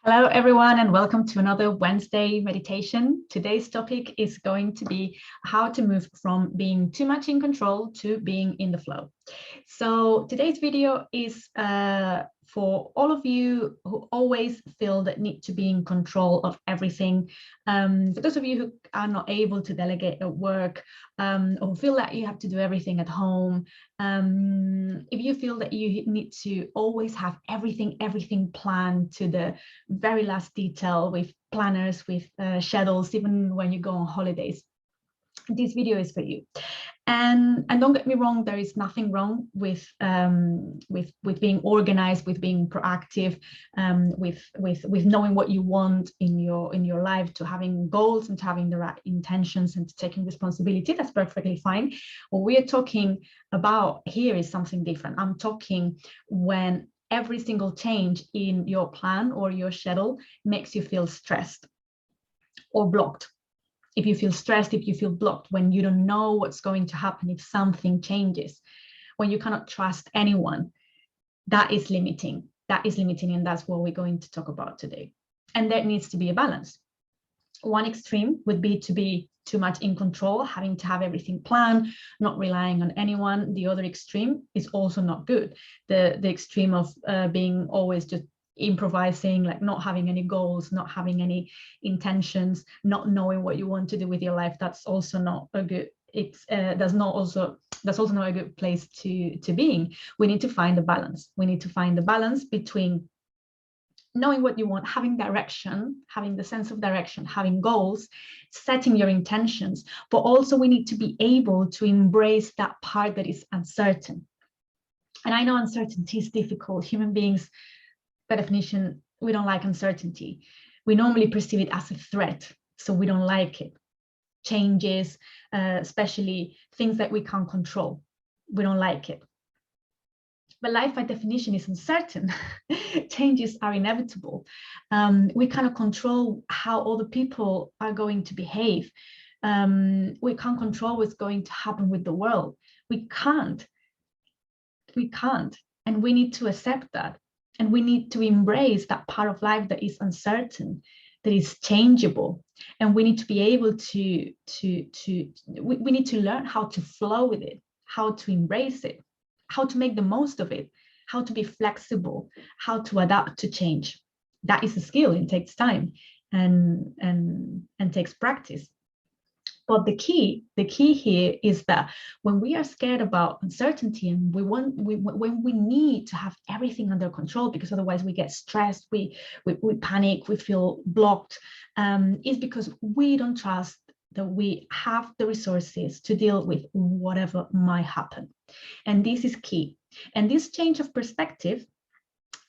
Hello, everyone, and welcome to another Wednesday meditation. Today's topic is going to be how to move from being too much in control to being in the flow. So today's video is for all of you who always feel that need to be in control of everything. For those of you who are not able to delegate at work or feel that you have to do everything at home, if you feel that you need to always have everything planned to the very last detail with planners, with schedules, even when you go on holidays, this video is for you. And don't get me wrong, there is nothing wrong with being organized, with being proactive, with knowing what you want in your life, to having goals and to having the right intentions and to taking responsibility. That's perfectly fine. What we are talking about here is something different. I'm talking when every single change in your plan or your schedule makes you feel stressed or blocked. If you feel stressed, if you feel blocked, when you don't know what's going to happen if something changes, when you cannot trust anyone, that is limiting. That is limiting, and that's what we're going to talk about today. And there needs to be a balance. One extreme would be to be too much in control, having to have everything planned, not relying on anyone. The other extreme is also not good. The extreme of being always just improvising, like not having any goals, not having any intentions, not knowing what you want to do with your life. That's also not a good, that's also not a good place to be in. We need to find the balance. We need to find the balance between knowing what you want, having direction, having the sense of direction, having goals, setting your intentions, but also we need to be able to embrace that part that is uncertain. And I know uncertainty is difficult. Human beings, by definition, we don't like uncertainty. We normally perceive it as a threat, so we don't like it. Changes, especially things that we can't control, we don't like it. But life, by definition, is uncertain. Changes are inevitable. We cannot control how other people are going to behave. We can't control what's going to happen with the world. We can't. And we need to accept that. And we need to embrace that part of life that is uncertain, that is changeable. And we need to be able to we need to learn how to flow with it, how to embrace it, how to make the most of it, how to be flexible, how to adapt to change. That is a skill. It takes time and takes practice. But the key here is that when we are scared about uncertainty and when we need to have everything under control, because otherwise we get stressed, we panic, we feel blocked, is because we don't trust that we have the resources to deal with whatever might happen. And this is key. And this change of perspective,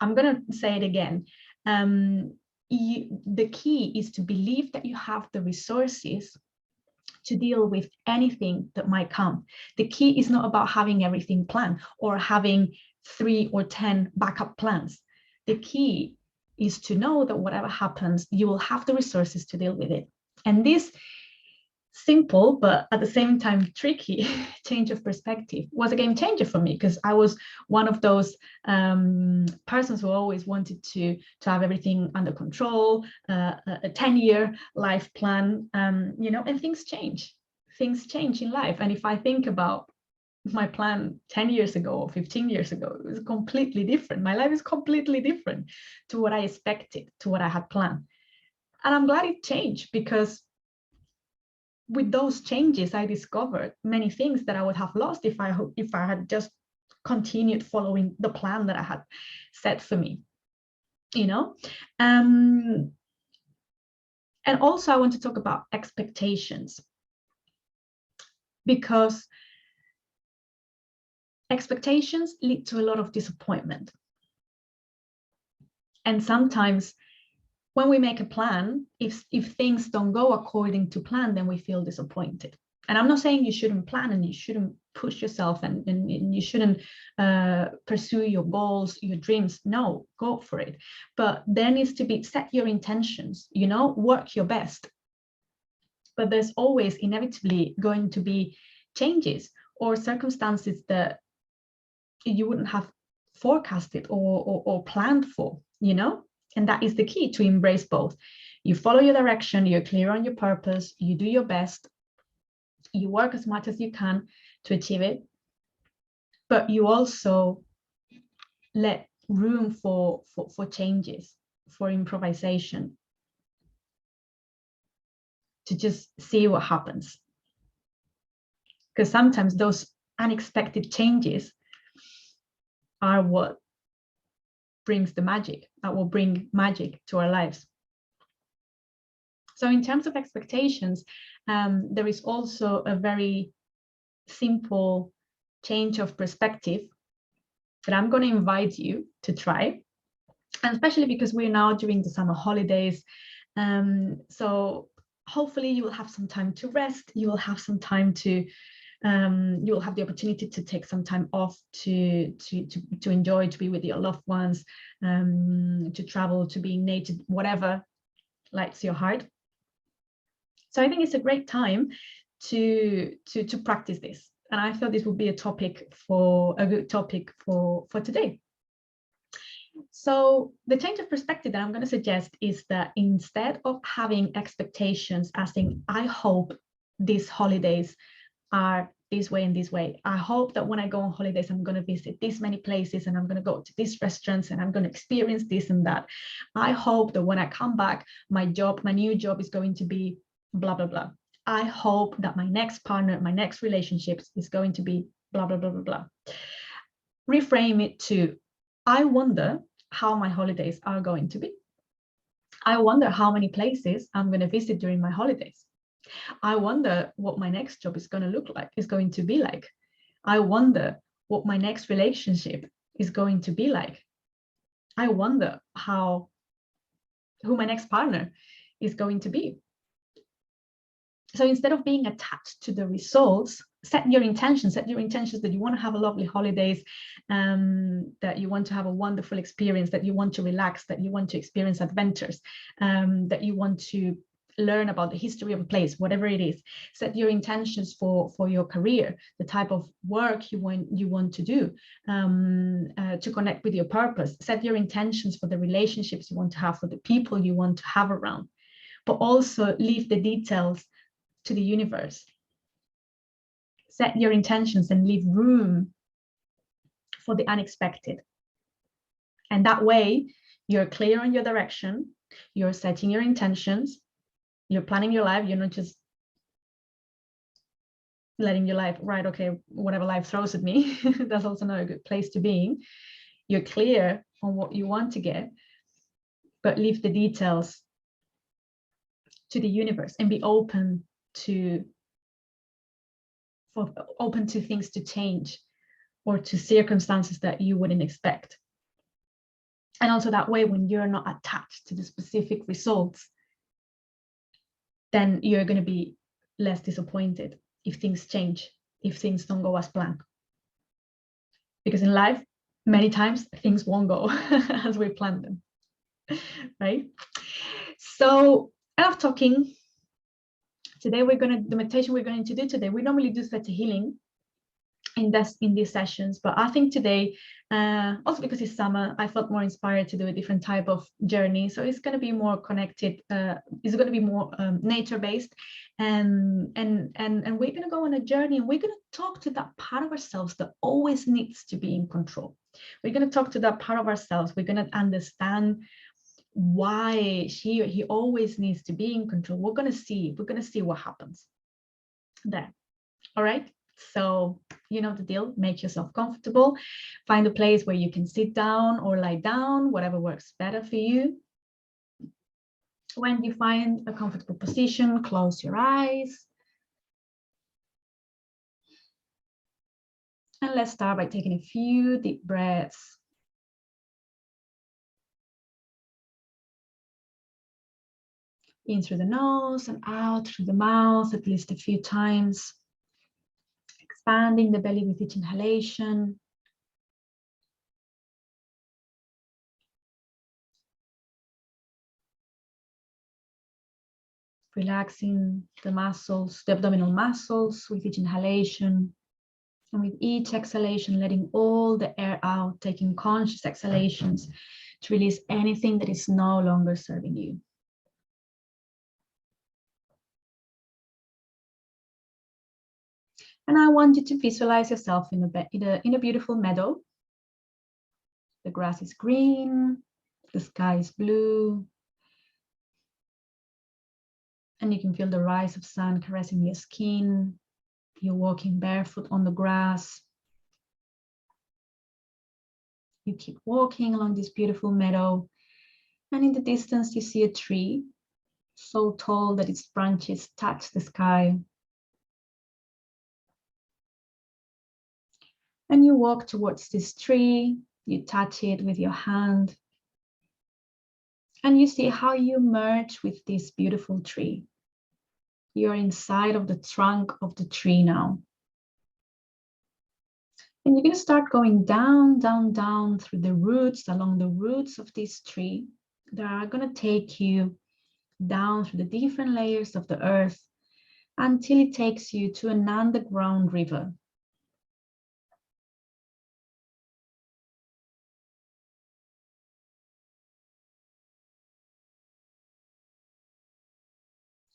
I'm going to say it again. The key is to believe that you have the resources to deal with anything that might come. The key is not about having everything planned or having 3 or 10 backup plans. The key is to know that whatever happens, you will have the resources to deal with it. And this simple, but at the same time tricky change of perspective was a game changer for me, because I was one of those persons who always wanted to have everything under control, a 10-year life plan, and things change in life. And if I think about my plan 10 years ago or 15 years ago, it was completely different. My life is completely different to what I expected, to what I had planned. And I'm glad it changed, because with those changes, I discovered many things that I would have lost if I had just continued following the plan that I had set for me, And also I want to talk about expectations, because expectations lead to a lot of disappointment. And sometimes when we make a plan, if things don't go according to plan, then we feel disappointed. And I'm not saying you shouldn't plan and you shouldn't push yourself and you shouldn't pursue your goals, your dreams. No, go for it. But there needs to be, set your intentions, work your best. But there's always inevitably going to be changes or circumstances that you wouldn't have forecasted or planned for, And that is the key, to embrace both. You follow your direction, you're clear on your purpose, you do your best, you work as much as you can to achieve it, but you also let room for changes, for improvisation, to just see what happens. Because sometimes those unexpected changes are what brings the magic, that will bring magic to our lives. So in terms of expectations, there is also a very simple change of perspective that I'm going to invite you to try, and especially because we're now during the summer holidays. So hopefully you will have some time to rest, you will have some time to you will have the opportunity to take some time off to enjoy, to be with your loved ones, to travel, to be in nature, whatever lights your heart. So I think it's a great time to practice this, and I thought this would be a good topic for today. So the change of perspective that I'm going to suggest is that instead of having expectations as in, I hope these holidays are this way and this way, I hope that when I go on holidays I'm going to visit this many places and I'm going to go to these restaurants and I'm going to experience this and that, I hope that when I come back my new job is going to be blah blah blah, I hope that my next partner, my next relationships is going to be blah blah blah blah blah. Reframe it to, I wonder how my holidays are going to be. I wonder how many places I'm going to visit during my holidays. I wonder what my next job is going to look like, is going to be like. I wonder what my next relationship is going to be like. I wonder who my next partner is going to be. So instead of being attached to the results, set your intentions that you want to have a lovely holidays, that you want to have a wonderful experience, that you want to relax, that you want to experience adventures, that you want to learn about the history of a place, whatever it is. Set your intentions for your career, the type of work you want to do, to connect with your purpose. Set your intentions for the relationships you want to have, for the people you want to have around, but also leave the details to the universe. Set your intentions and leave room for the unexpected. And that way you're clear on your direction, you're setting your intentions, you're planning your life, you're not just letting your life, right, okay, whatever life throws at me. That's also not a good place to be in. You're clear on what you want to get, but leave the details to the universe and be open to things to change or to circumstances that you wouldn't expect. And also that way, when you're not attached to the specific results, then you're going to be less disappointed if things change, if things don't go as planned. Because in life, many times things won't go as we planned them, right? So enough talking. Today the meditation we're going to do today, we normally do theta healing in these sessions, but I think today, also because it's summer, I felt more inspired to do a different type of journey. So it's going to be more connected, it's going to be more nature-based, and we're going to go on a journey, and we're going to talk to that part of ourselves that always needs to be in control. We're going to talk to that part of ourselves. We're going to understand why she or he always needs to be in control. We're going to see what happens there. All right. So you know the deal. Make yourself comfortable. Find a place where you can sit down or lie down, whatever works better for you. When you find a comfortable position, close your eyes. And let's start by taking a few deep breaths. In through the nose and out through the mouth at least a few times. Expanding the belly with each inhalation. Relaxing the muscles, the abdominal muscles with each inhalation. And with each exhalation, letting all the air out, taking conscious exhalations to release anything that is no longer serving you. And I want you to visualize yourself in a beautiful meadow. The grass is green, the sky is blue, and you can feel the rise of sun caressing your skin. You're walking barefoot on the grass. You keep walking along this beautiful meadow, and in the distance you see a tree so tall that its branches touch the sky. And you walk towards this tree, you touch it with your hand, and you see how you merge with this beautiful tree. You're inside of the trunk of the tree now. And you're going to start going down, down, down through the roots, along the roots of this tree that are going to take you down through the different layers of the earth until it takes you to an underground river.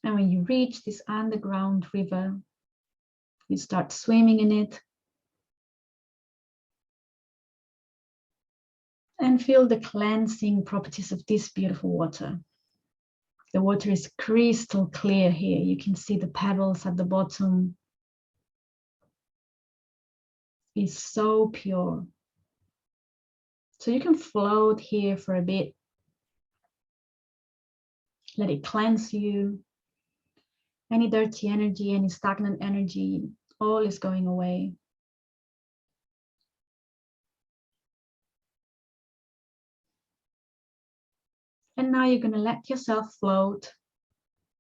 And when you reach this underground river, you start swimming in it and feel the cleansing properties of this beautiful water. The water is crystal clear here. You can see the pebbles at the bottom. It's so pure. So you can float here for a bit. Let it cleanse you. Any dirty energy, any stagnant energy, all is going away. And now you're going to let yourself float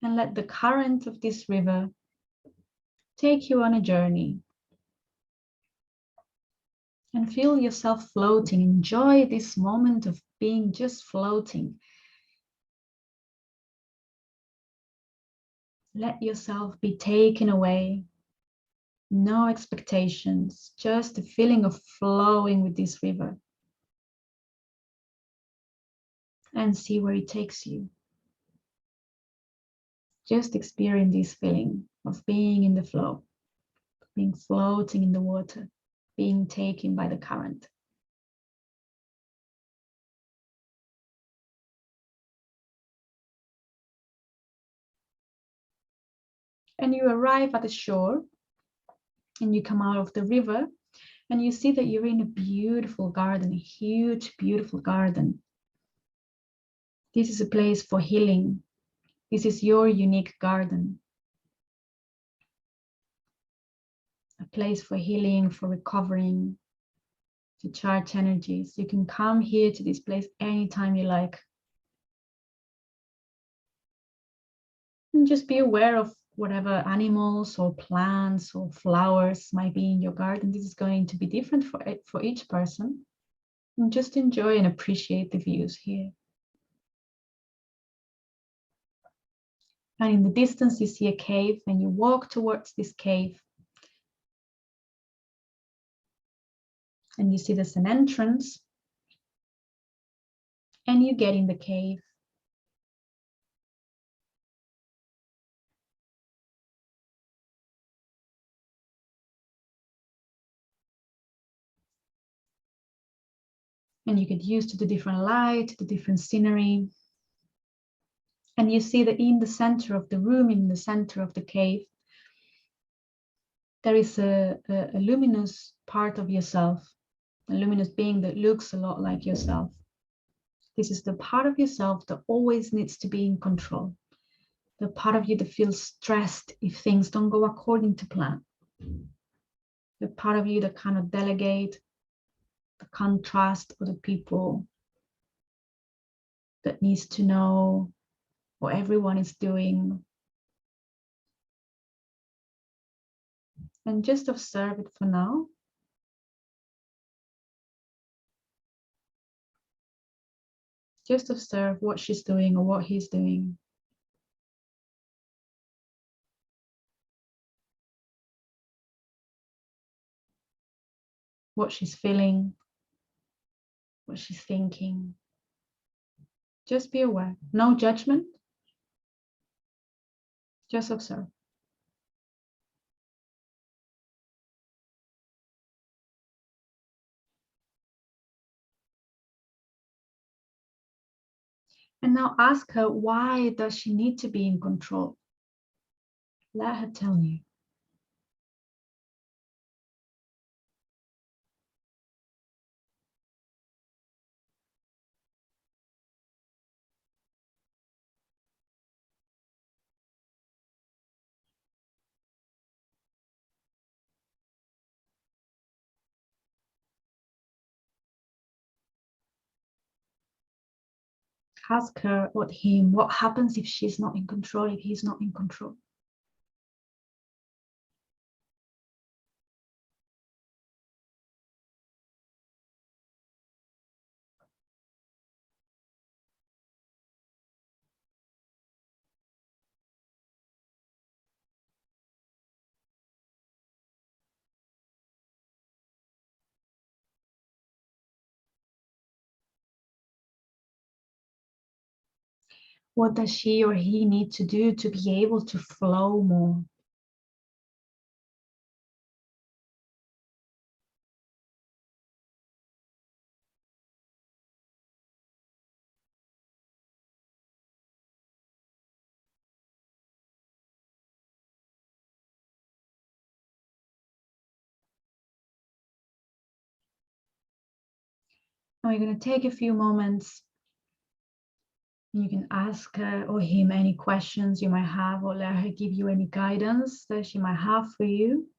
and let the current of this river take you on a journey. And feel yourself floating. Enjoy this moment of being just floating. Let yourself be taken away. No expectations, just the feeling of flowing with this river. And see where it takes you. Just experience this feeling of being in the flow, being floating in the water, being taken by the current. And you arrive at the shore and you come out of the river and you see that you're in a beautiful garden, a huge, beautiful garden. This is a place for healing. This is your unique garden. A place for healing, for recovering, to charge energies. You can come here to this place anytime you like. And just be aware of whatever animals or plants or flowers might be in your garden. This is going to be different for each person. And just enjoy and appreciate the views here. And in the distance, you see a cave and you walk towards this cave. And you see there's an entrance. And you get in the cave. And you get used to the different light, the different scenery. And you see that in the center of the room, in the center of the cave, there is a luminous part of yourself, a luminous being that looks a lot like yourself. This is the part of yourself that always needs to be in control. The part of you that feels stressed if things don't go according to plan. The part of you that cannot delegate, that can't trust other people, that needs to know what everyone is doing. And just observe it for now. Just observe what she's doing or what he's doing. What she's feeling, what she's thinking. Just be aware. No judgment. Just observe. And now ask her, why does she need to be in control? Let her tell you. Ask her or him, what happens if she's not in control, if he's not in control? What does she or he need to do to be able to flow more? Now you're going to take a few moments. You can ask her or him any questions you might have, or let her give you any guidance that she might have for you.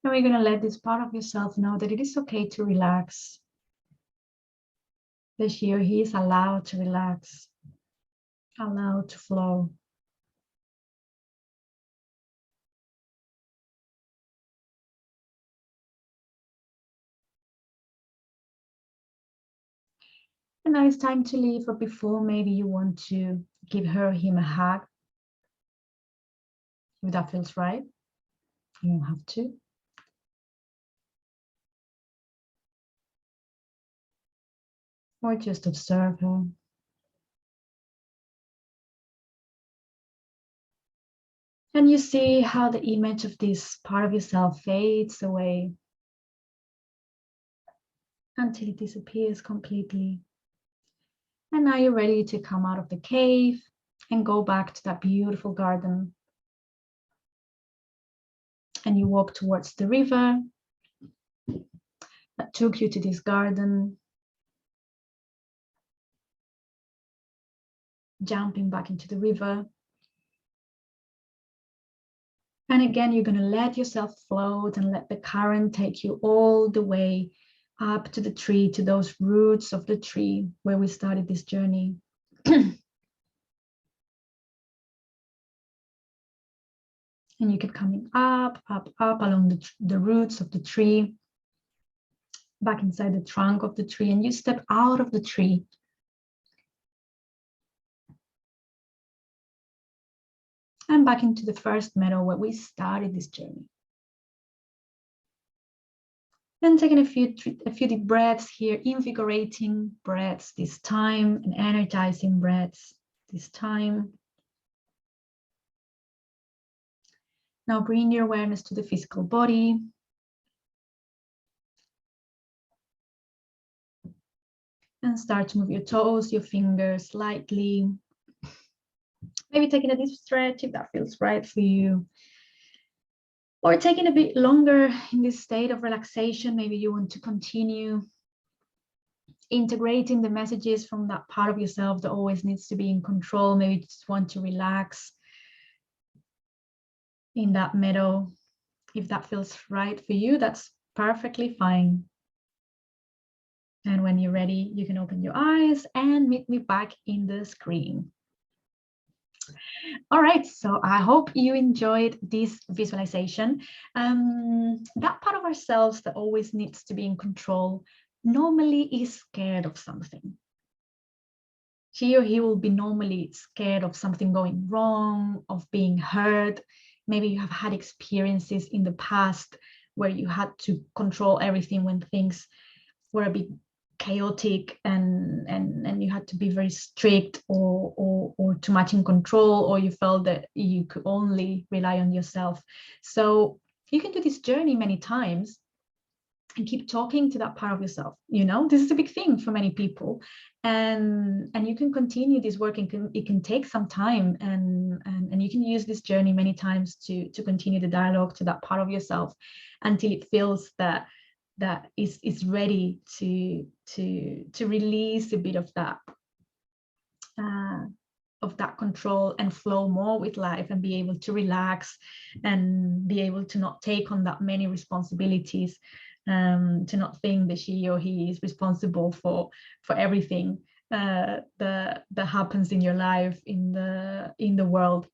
Now you're going to let this part of yourself know that it is okay to relax, that she or he is allowed to relax, allowed to flow. And now it's time to leave, but before, maybe you want to give her or him a hug. If that feels right, you don't have to. Or just observe her. And you see how the image of this part of yourself fades away until it disappears completely. And now you're ready to come out of the cave and go back to that beautiful garden. And you walk towards the river that took you to this garden, jumping back into the river. And again, you're going to let yourself float and let the current take you all the way up to the tree, to those roots of the tree where we started this journey. And you keep coming up, up, up along the roots of the tree, back inside the trunk of the tree, and you step out of the tree. And back into the first meadow where we started this journey. Then taking a few deep breaths here, invigorating breaths this time, and energizing breaths this time. Now bring your awareness to the physical body. And start to move your toes, your fingers lightly. Maybe taking a deep stretch if that feels right for you. Or taking a bit longer in this state of relaxation. Maybe you want to continue integrating the messages from that part of yourself that always needs to be in control. Maybe you just want to relax in that meadow. If that feels right for you, that's perfectly fine. And when you're ready, you can open your eyes and meet me back in the screen. All right, so I hope you enjoyed this visualization. That part of ourselves that always needs to be in control normally is scared of something. She or he will be normally scared of something going wrong, of being hurt. Maybe you have had experiences in the past where you had to control everything when things were a bit chaotic, and you had to be very strict, or too much in control, or you felt that you could only rely on yourself. So you can do this journey many times and keep talking to that part of yourself. This is a big thing for many people, and you can continue this work. It can take some time, and you can use this journey many times to continue the dialogue to that part of yourself until it feels that is ready to release a bit of that control and flow more with life, and be able to relax and be able to not take on that many responsibilities, to not think that she or he is responsible for everything that happens in your life, in the world.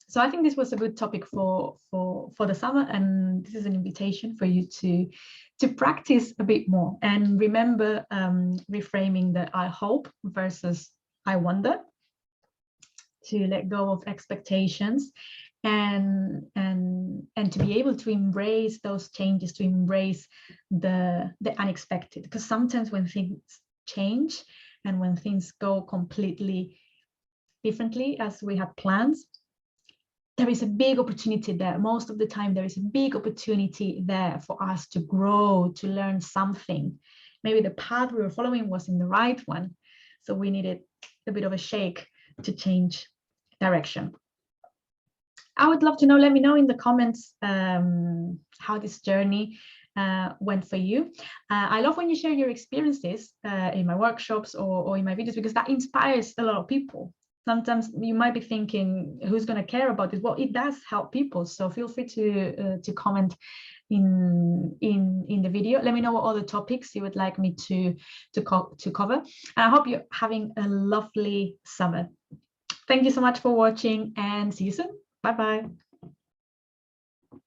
So I think this was a good topic for the summer, and this is an invitation for you to practice a bit more, and remember reframing the I hope versus I wonder, to let go of expectations, and to be able to embrace those changes, to embrace the unexpected. Because sometimes when things change and when things go completely differently as we had plans, there is a big opportunity there. Most of the time, there is a big opportunity there for us to grow, to learn something. Maybe the path we were following wasn't the right one, so we needed a bit of a shake to change direction. I would love to know, let me know in the comments how this journey went for you. I love when you share your experiences in my workshops or in my videos, because that inspires a lot of people. Sometimes you might be thinking, who's going to care about this? Well, it does help people. So feel free to comment in the video. Let me know what other topics you would like me to cover. And I hope you're having a lovely summer. Thank you so much for watching, and see you soon. Bye-bye.